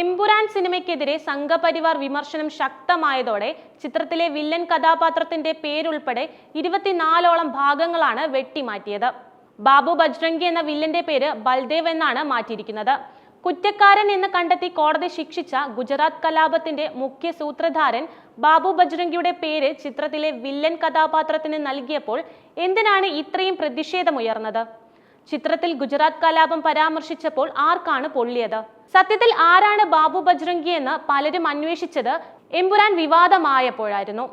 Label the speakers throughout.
Speaker 1: എമ്പുരാൻ സിനിമയ്ക്കെതിരെ സംഘപരിവാർ വിമർശനം ശക്തമായതോടെ ചിത്രത്തിലെ വില്ലൻ കഥാപാത്രത്തിന്റെ പേരുൾപ്പെടെ 24ഓളം ഭാഗങ്ങളാണ് വെട്ടിമാറ്റിയത്. ബാബു ബജ്രംഗി എന്ന വില്ലന്റെ പേര് ബൽദേവ് എന്നാണ് മാറ്റിയിരിക്കുന്നത്. കുറ്റക്കാരൻ എന്ന് കണ്ടെത്തി കോടതി ശിക്ഷിച്ച ഗുജറാത്ത് കലാപത്തിന്റെ മുഖ്യ സൂത്രധാരൻ ബാബു ബജ്രംഗിയുടെ പേര് ചിത്രത്തിലെ വില്ലൻ കഥാപാത്രത്തിന് നൽകിയപ്പോൾ എന്തിനാണ് ഇത്രയും പ്രതിഷേധമുയർന്നത്? ചിത്രത്തിൽ ഗുജറാത്ത് കലാപം പരാമർശിച്ചപ്പോൾ ആർക്കാണ് പൊള്ളിയത്? സത്യത്തിൽ ആരാണ് ബാബു ബജ്രംഗി എന്ന് പലരും അന്വേഷിച്ചത് എമ്പുരാൻ വിവാദമായപ്പോഴായിരുന്നു.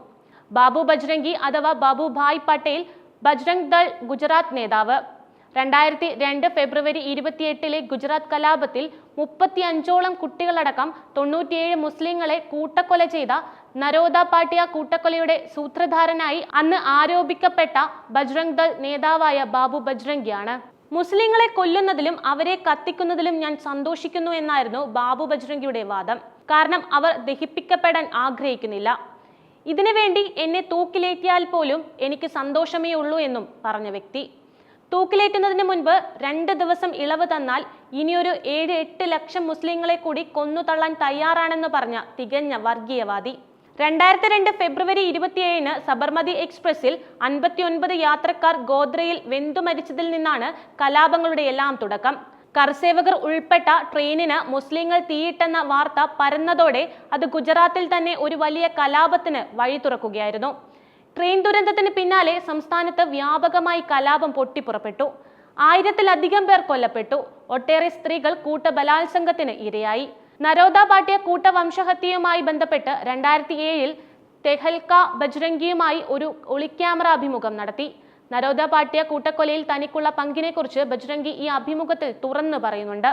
Speaker 1: ബാബു ബജ്രംഗി അഥവാ ബാബു ഭായ് പട്ടേൽ ബജ്രംഗ് ദൾ ഗുജറാത്ത് നേതാവ്. 2002 ഫെബ്രുവരി 28 ഗുജറാത്ത് കലാപത്തിൽ 35ഓളം കുട്ടികളടക്കം 97 മുസ്ലിങ്ങളെ കൂട്ടക്കൊല ചെയ്ത നരോദ പാട്ടിയ കൂട്ടക്കൊലയുടെ സൂത്രധാരനായി അന്ന് ആരോപിക്കപ്പെട്ട ബജ്രംഗ് ദൾ നേതാവായ ബാബു ബജ്രംഗിയാണ്. മുസ്ലിങ്ങളെ കൊല്ലുന്നതിലും അവരെ കത്തിക്കുന്നതിലും ഞാൻ സന്തോഷിക്കുന്നു എന്നായിരുന്നു ബാബു ബജ്രംഗിയുടെ വാദം. കാരണം അവർ ദഹിപ്പിക്കപ്പെടാൻ ആഗ്രഹിക്കുന്നില്ല. ഇതിനു വേണ്ടി എന്നെ തൂക്കിലേറ്റിയാൽ പോലും എനിക്ക് സന്തോഷമേ ഉള്ളൂ എന്നും പറഞ്ഞ വ്യക്തി. തൂക്കിലേറ്റുന്നതിന് മുൻപ് 2 ദിവസം ഇളവ് തന്നാൽ ഇനിയൊരു 7-8 ലക്ഷം മുസ്ലിങ്ങളെ കൂടി കൊന്നു തള്ളാൻ തയ്യാറാണെന്ന് പറഞ്ഞ തികഞ്ഞ വർഗീയവാദി. 2002 ഫെബ്രുവരി 27 സബർമതി എക്സ്പ്രസിൽ 59 യാത്രക്കാർ ഗോദ്രയിൽ വെന്തു മരിച്ചതിൽ നിന്നാണ് കലാപങ്ങളുടെ എല്ലാം തുടക്കം. കർസേവകർ ഉൾപ്പെട്ട ട്രെയിനിന് മുസ്ലിങ്ങൾ തീയിട്ടെന്ന വാർത്ത പരന്നതോടെ അത് ഗുജറാത്തിൽ തന്നെ ഒരു വലിയ കലാപത്തിന് വഴി തുറക്കുകയായിരുന്നു. ട്രെയിൻ ദുരന്തത്തിന് പിന്നാലെ സംസ്ഥാനത്ത് വ്യാപകമായി കലാപം പൊട്ടിപ്പുറപ്പെട്ടു. 1000-ലധികം പേർ കൊല്ലപ്പെട്ടു. ഒട്ടേറെ സ്ത്രീകൾ കൂട്ടബലാത്സംഗത്തിന് ഇരയായി. നരോദ പാട്ടിയ കൂട്ടവംശഹത്യയുമായി ബന്ധപ്പെട്ട് 2007 തെഹൽക ബജ്രംഗിയുമായി ഒരു ഒളിക്യാമറ അഭിമുഖം നടത്തി. നരോദ പാട്ടിയ കൂട്ടക്കൊലയിൽ തനിക്കുള്ള പങ്കിനെക്കുറിച്ച് ബജ്രംഗി ഈ അഭിമുഖത്തിൽ തുറന്നു പറയുന്നുണ്ട്.